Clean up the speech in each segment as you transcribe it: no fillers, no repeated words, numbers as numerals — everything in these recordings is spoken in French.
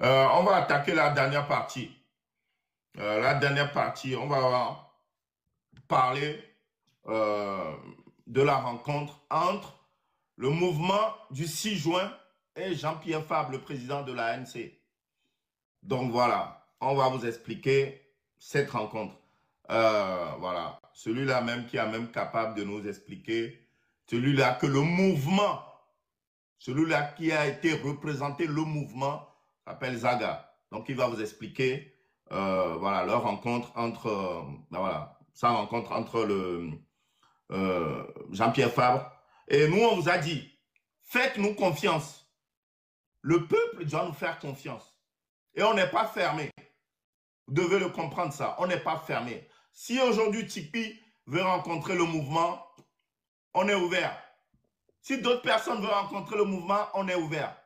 On va attaquer la dernière partie. On va parler euh, de la rencontre entre le mouvement du 6 juin et Jean-Pierre Fabre, le président de la l'ANC. Donc voilà, on va vous expliquer cette rencontre. Voilà, celui-là même qui est même capable de nous expliquer, celui-là que le mouvement, celui-là qui a été représenté, le mouvement, s'appelle Zaga. Donc il va vous expliquer, voilà, leur rencontre entre, voilà, sa rencontre entre le Jean-Pierre Fabre. Et nous, on vous a dit, faites-nous confiance. Le peuple doit nous faire confiance. Et on n'est pas fermé. Vous devez le comprendre ça. On n'est pas fermé. Si aujourd'hui Tipeee veut rencontrer le mouvement, on est ouvert. Si d'autres personnes veulent rencontrer le mouvement, on est ouvert.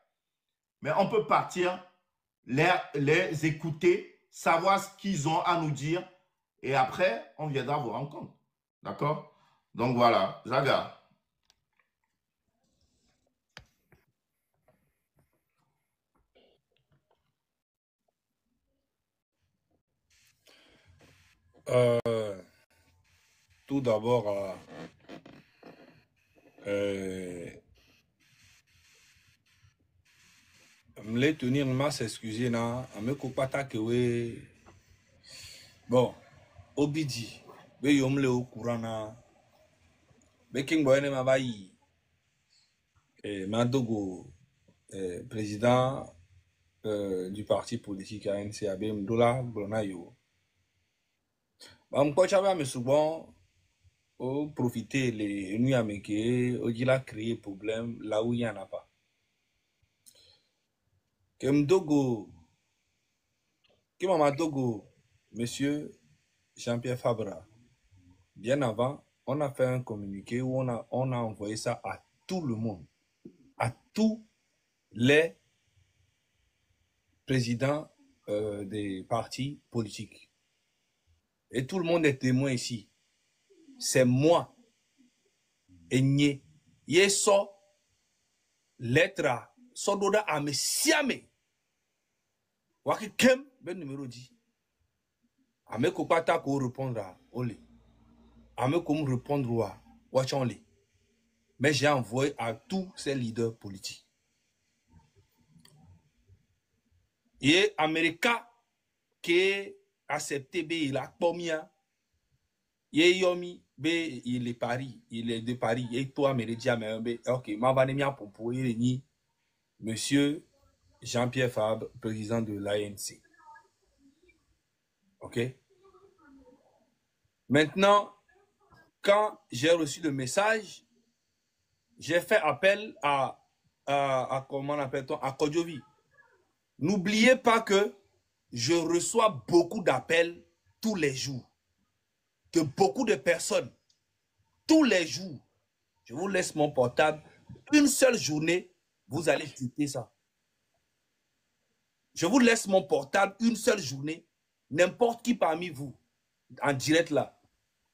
Mais on peut partir, les écouter, savoir ce qu'ils ont à nous dire, et après, on viendra vous rencontrer. D'accord? Donc voilà, Zaga. Tout d'abord, me tenir ma s'excuser na, me kopata kewe. Bon, obidi, be yomle au courant na, be king boy ne ma bayi, madogo, président du parti politique ANC abe mdola blona yo. Ba mkocha ba me souvent au profiter les nuits américaines, au dit la créer problème là où il y en a pas. Que mdogo, que mama dogo, monsieur Jean-Pierre Fabra, bien avant, on a fait un communiqué où on a envoyé ça à tout le monde, à tous les présidents des partis politiques. Et tout le monde est témoin ici. C'est moi, Enye, Yeso, lettre, Sododa Ame Siame, Waki Kem, ben numéro 10. Ame Kopata ko répondra, Ole. Ame Kom répondre, Wachanle. Mais j'ai envoyé à tous ces leaders politiques. Et Américain qui a accepté il a pomia yomi be il est Paris, il est de Paris et toi Méridien mais OK, m'a va nemia pour ni monsieur Jean-Pierre Fabre, président de l'ANC. OK? Maintenant quand j'ai reçu le message, j'ai fait appel à comment appelle-t-on, à Kodjovi. N'oubliez pas que je reçois beaucoup d'appels tous les jours de beaucoup de personnes. Tous les jours, je vous laisse mon portable. Une seule journée, vous allez jeter ça. Je vous laisse mon portable une seule journée. N'importe qui parmi vous, en direct là,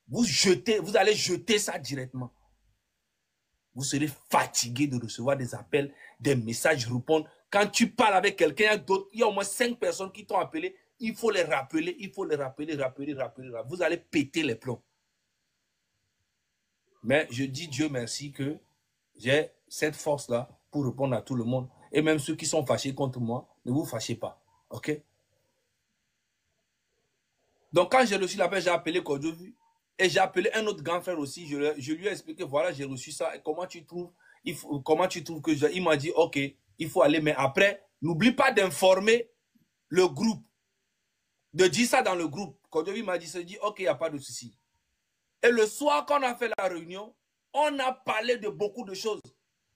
vous allez jeter ça directement. Vous serez fatigué de recevoir des appels, des messages, répondre. Quand tu parles avec quelqu'un d'autre, il y a au moins 5 personnes qui t'ont appelé. Il faut les rappeler, rappeler. Vous allez péter les plombs. Mais je dis Dieu merci que j'ai cette force-là pour répondre à tout le monde. Et même ceux qui sont fâchés contre moi, ne vous fâchez pas. OK? Donc quand j'ai reçu l'appel, j'ai appelé Kodjovi. Et j'ai appelé un autre grand frère aussi. Je lui ai expliqué, voilà, j'ai reçu ça. Et comment tu trouves, que il m'a dit, OK, il faut aller. Mais après, n'oublie pas d'informer le groupe. De dire ça dans le groupe. Kodjovi m'a dit, OK, il n'y a pas de souci. Et le soir, quand on a fait la réunion, on a parlé de beaucoup de choses.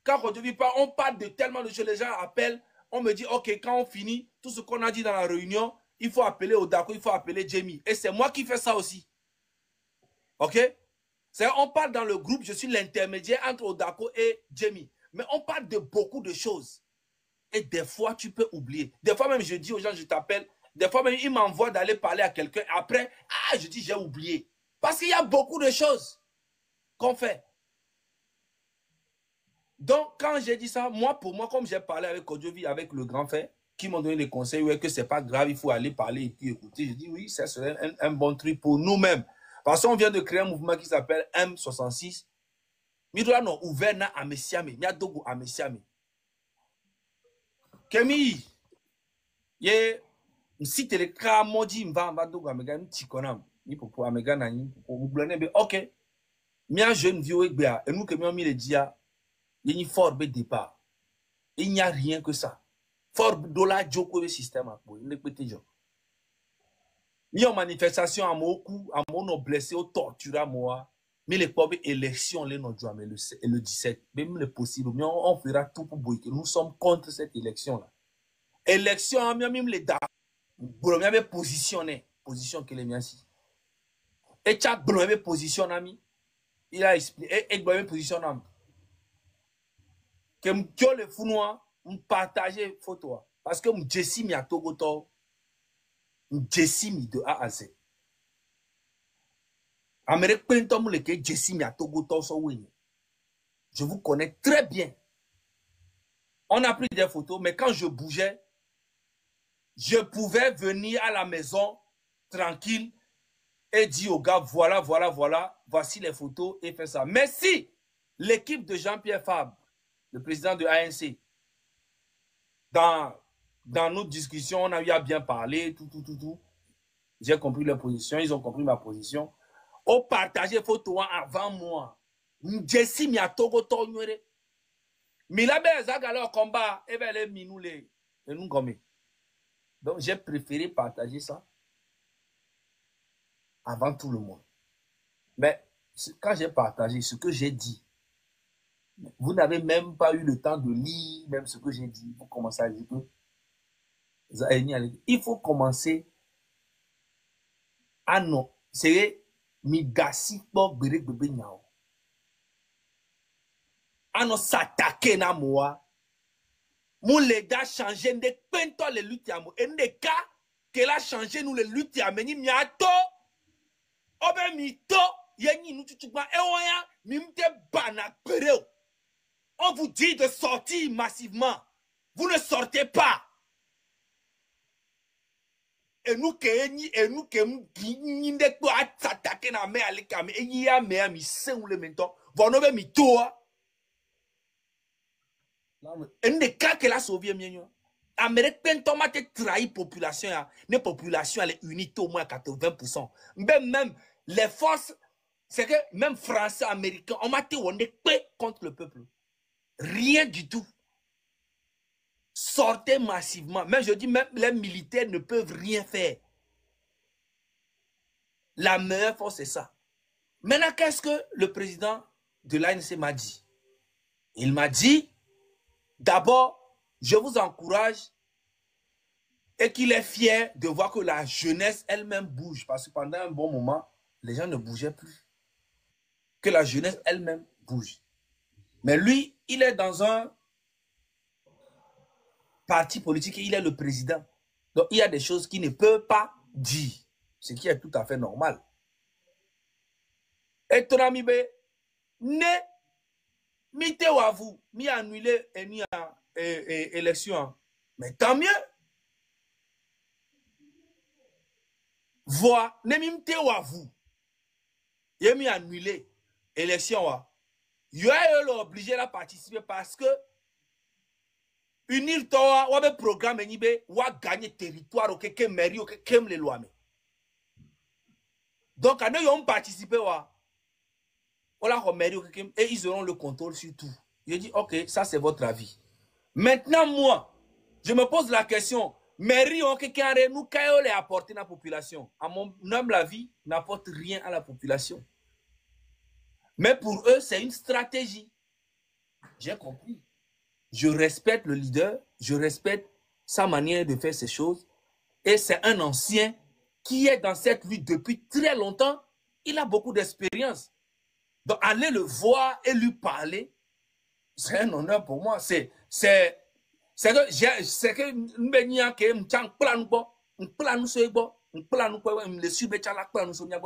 Quand Kodjovi parle, on parle de tellement de choses. Les gens appellent, on me dit, OK, quand on finit, tout ce qu'on a dit dans la réunion, il faut appeler Odako, il faut appeler Jamie. Et c'est moi qui fais ça aussi. OK? On parle dans le groupe, je suis l'intermédiaire entre Odako et Jamie. Mais on parle de beaucoup de choses. Et des fois, tu peux oublier. Des fois même, je dis aux gens, je t'appelle. Des fois même, ils m'envoient d'aller parler à quelqu'un. Après, je dis, j'ai oublié. Parce qu'il y a beaucoup de choses qu'on fait. Donc, quand j'ai dit ça, pour moi, comme j'ai parlé avec Kodjovi, avec le grand frère, qui m'ont donné des conseils, ouais, que c'est pas grave, il faut aller parler et puis écouter. Je dis oui, ça serait un bon truc pour nous-mêmes. Parce qu'on vient de créer un mouvement qui s'appelle M66. Midoula non ouvert na amesiame, mi adogo amesiame. Kemi, ye si teleka moji mva dogo amega ntikonam. Ni popo amega na ni popo oublane be OK. Mi un jeune vieux egba et nous que mi on mi le dia, il y a fort be départ. Il n'y a rien que ça. Fort dollar joko le système a pour le pété jo. Mi en manifestation à moku, à mon blessé au torture à moi. Mais les pauvres élections, les non mais le 17, même le possible, mais on fera tout pour boycotter. Nous sommes contre cette élection-là. Élection, même les dates, pour même positionner, position que les miens si. Et tu as même position, ami. Il a expliqué, et même position, ami. Que m'tio le fou noir, m'partager photo. Parce que m'jessi mi a Togoto, m'jessi mi de A à Z. Je vous connais très bien. On a pris des photos, mais quand je bougeais, je pouvais venir à la maison tranquille et dire aux gars, voilà, voici les photos et faire ça. Mais si l'équipe de Jean-Pierre Fabre, le président de ANC, dans nos discussions, on a eu à bien parler, tout. J'ai compris leur position, ils ont compris ma position. On partageait photos avant moi. Jessi mi a Togo Tonywere. Milabe Zagala au combat, et bien les minoulés. Et nous comme. Donc j'ai préféré partager ça avant tout le monde. Mais quand j'ai partagé ce que j'ai dit, vous n'avez même pas eu le temps de lire même ce que j'ai dit. Vous commencez à dire que il faut commencer à non. C'est Migasi pour bere bebe nyao. Ano s'attaquer na moi. Mon leda changer de pento les luttes à moi. Et ne cas qu'elle a changé nous les luttes à meni miato. Obe mito yengi nous tout ba eoya mimte bana pereo. On vous dit de sortir massivement. Vous ne sortez pas. Et nous que n'inde quoi s'attaquer na me alikame et y a me mi se ou le mento. Vonobe mi toa. Et ne cas que la sauvé mieux. Amérique pentoma te trahi population ya. Ne population elle est unie au moins 80%. Même les forces, c'est que même français, américains, on m'a dit on est contre le peuple. Rien du tout. Sortez massivement. Même je dis, même les militaires ne peuvent rien faire. La meilleure force, c'est ça. Maintenant, qu'est-ce que le président de l'ANC m'a dit? Il m'a dit, d'abord, je vous encourage et qu'il est fier de voir que la jeunesse elle-même bouge. Parce que pendant un bon moment, les gens ne bougeaient plus. Que la jeunesse elle-même bouge. Mais lui, il est dans un parti politique et il est le président. Donc, il y a des choses qu'il ne peut pas dire. Ce qui est tout à fait normal. Et ton ami, ne, mi te wavu, mi annulé et mi élection. Mais tant mieux. Voix, ne mi te wavu. Et mi annulé élection. Il est obligé à participer parce que unir toi, ou un programme nibe, ou gagner territoire, ou que mairie, ou que les lois. Donc, quand ils ont participé, et ils auront le contrôle sur tout. Je dis, ok, ça c'est votre avis. Maintenant, moi, je me pose la question, mairie, on nous les apporter à la population. À mon humble avis, n'apporte rien à la population. Mais pour eux, c'est une stratégie. J'ai compris. Je respecte le leader, je respecte sa manière de faire ces choses. Et c'est un ancien qui est dans cette lutte depuis très longtemps. Il a beaucoup d'expérience. Donc, aller le voir et lui parler, c'est un honneur pour moi. C'est que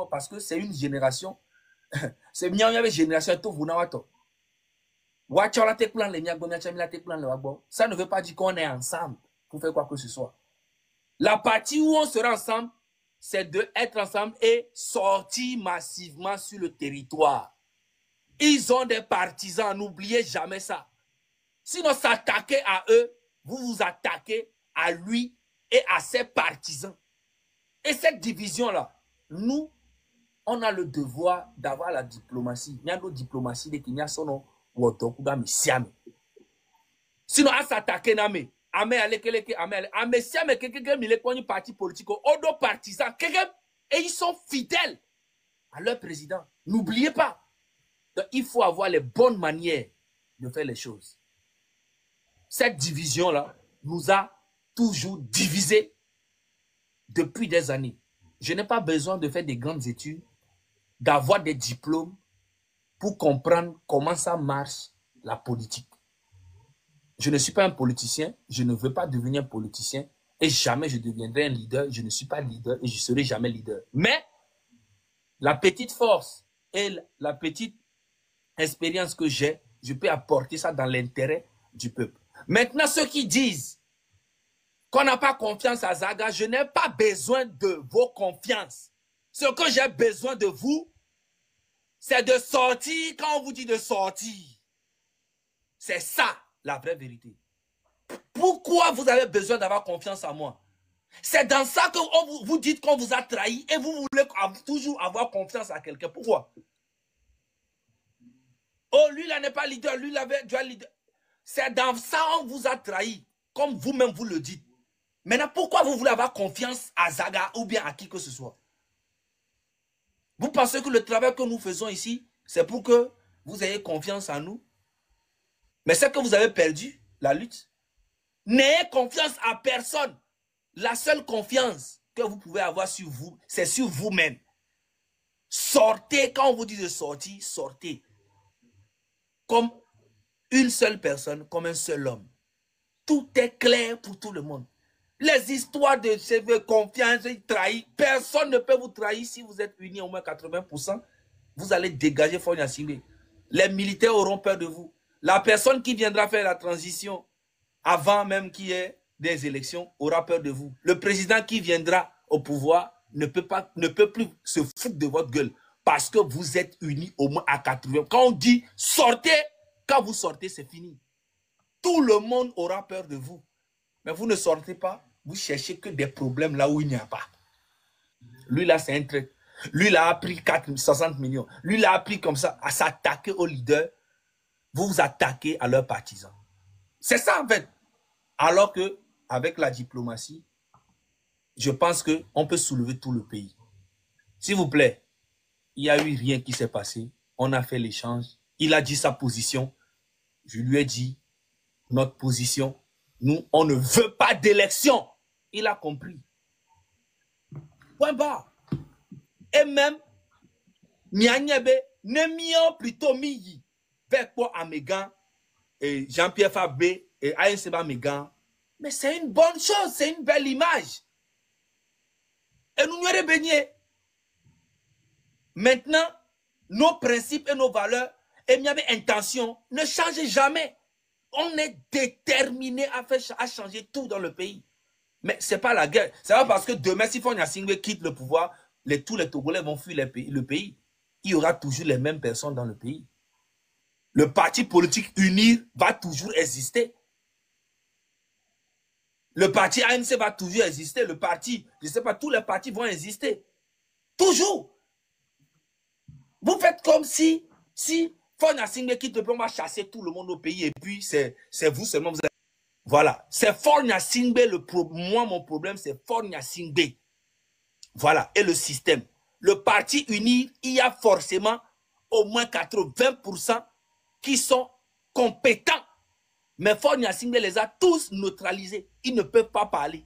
parce que c'est une génération. C'est une génération tout vous ça ne veut pas dire qu'on est ensemble pour faire quoi que ce soit. La partie où on sera ensemble, c'est d'être ensemble et sortir massivement sur le territoire. Ils ont des partisans, n'oubliez jamais ça. Sinon, s'attaquer à eux, vous vous attaquez à lui et à ses partisans. Et cette division-là, nous, on a le devoir d'avoir la diplomatie. Il y a notre diplomatie de Kenya, son nom, sinon, à s'attaquer, ame siame, quelqu'un, il est parti politique, odo partisans, et ils sont fidèles à leur président. N'oubliez pas. Donc, il faut avoir les bonnes manières de faire les choses. Cette division-là nous a toujours divisés depuis des années. Je n'ai pas besoin de faire des grandes études, d'avoir des diplômes pour comprendre comment ça marche la politique. Je ne suis pas un politicien, je ne veux pas devenir un politicien et jamais je deviendrai un leader. Je ne suis pas leader et je ne serai jamais leader. Mais la petite force et la petite expérience que j'ai, je peux apporter ça dans l'intérêt du peuple. Maintenant, ceux qui disent qu'on n'a pas confiance à Zaga, je n'ai pas besoin de vos confiances. Ce que j'ai besoin de vous, c'est de sortir quand on vous dit de sortir. C'est ça, la vraie vérité. Pourquoi vous avez besoin d'avoir confiance en moi? C'est dans ça que vous dites qu'on vous a trahi et vous voulez toujours avoir confiance à quelqu'un. Pourquoi? Oh, lui, là n'est pas leader, lui, il avait déjà leader. C'est dans ça qu'on vous a trahi, comme vous-même vous le dites. Maintenant, pourquoi vous voulez avoir confiance à Zaga ou bien à qui que ce soit? Vous pensez que le travail que nous faisons ici, c'est pour que vous ayez confiance en nous? Mais c'est que vous avez perdu la lutte. N'ayez confiance à personne. La seule confiance que vous pouvez avoir sur vous, c'est sur vous-même. Sortez, quand on vous dit de sortir, sortez. Comme une seule personne, comme un seul homme. Tout est clair pour tout le monde. Les histoires de confiance, trahir, personne ne peut vous trahir si vous êtes unis au moins 80%. Vous allez dégager Fonia Singbe. Les militaires auront peur de vous. La personne qui viendra faire la transition avant même qu'il y ait des élections aura peur de vous. Le président qui viendra au pouvoir ne peut plus se foutre de votre gueule parce que vous êtes unis au moins à 80%. Quand on dit sortez, quand vous sortez, c'est fini. Tout le monde aura peur de vous. Mais vous ne sortez pas, vous cherchez que des problèmes là où il n'y a pas. Lui là, c'est un trait. Lui là a pris 60 millions. Lui là a pris comme ça à s'attaquer aux leaders. Vous vous attaquez à leurs partisans. C'est ça en fait. Alors que avec la diplomatie, je pense qu'on peut soulever tout le pays. S'il vous plaît, il n'y a eu rien qui s'est passé. On a fait l'échange. Il a dit sa position. Je lui ai dit notre position. Nous, on ne veut pas d'élection. Il a compris. Point barre. Et même, Mianyebe, Nemion plutôt Miyi, Vekpo Amégan, et Jean-Pierre Fabé, et Aïnseba Mégan. Mais c'est une bonne chose, c'est une belle image. Et nous nous baigné. Maintenant, nos principes et nos valeurs, et Miabe intention, ne changent jamais. On est déterminé à changer tout dans le pays. Mais ce n'est pas la guerre. C'est pas parce que demain, si Fonia Singbe quitte le pouvoir, tous les Togolais vont fuir le pays. Il y aura toujours les mêmes personnes dans le pays. Le parti politique UNIR va toujours exister. Le parti ANC va toujours exister. Le parti, je ne sais pas, tous les partis vont exister. Toujours. Vous faites comme si Fonia Singbe quitte le pouvoir, on va chasser tout le monde au pays et puis c'est vous seulement. Vous avez... Voilà. C'est Fonia Singbe moi, mon problème, c'est Fonia Singbe. Voilà. Et le système. Le parti uni, il y a forcément au moins 80% qui sont compétents. Mais Fonia Singbe les a tous neutralisés. Ils ne peuvent pas parler.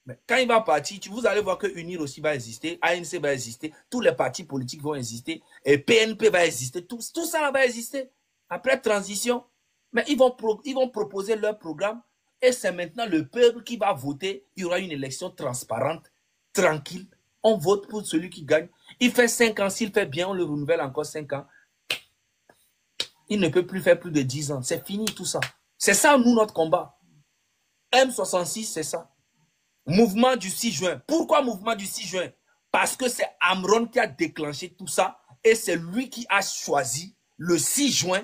Mais quand il va partir, vous allez voir que UNIR aussi va exister, ANC va exister, tous les partis politiques vont exister, et PNP va exister, tout ça va exister. Après transition, mais ils vont proposer leur programme, et c'est maintenant le peuple qui va voter. Il y aura une élection transparente, tranquille. On vote pour celui qui gagne. Il fait 5 ans, s'il fait bien, on le renouvelle encore 5 ans. Il ne peut plus faire plus de 10 ans. C'est fini tout ça. C'est ça, nous, notre combat. M66, c'est ça. Mouvement du 6 juin. Pourquoi mouvement du 6 juin? Parce que c'est Amron qui a déclenché tout ça et c'est lui qui a choisi le 6 juin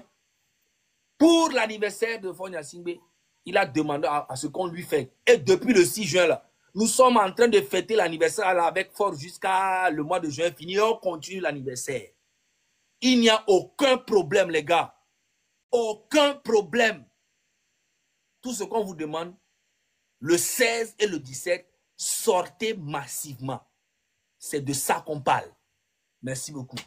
pour l'anniversaire de Fonya Singbe. Il a demandé à ce qu'on lui fait. Et depuis le 6 juin, là, nous sommes en train de fêter l'anniversaire avec force jusqu'à le mois de juin fini. Et on continue l'anniversaire. Il n'y a aucun problème, les gars. Aucun problème. Tout ce qu'on vous demande, le 16 et le 17, sortez massivement. C'est de ça qu'on parle. Merci beaucoup.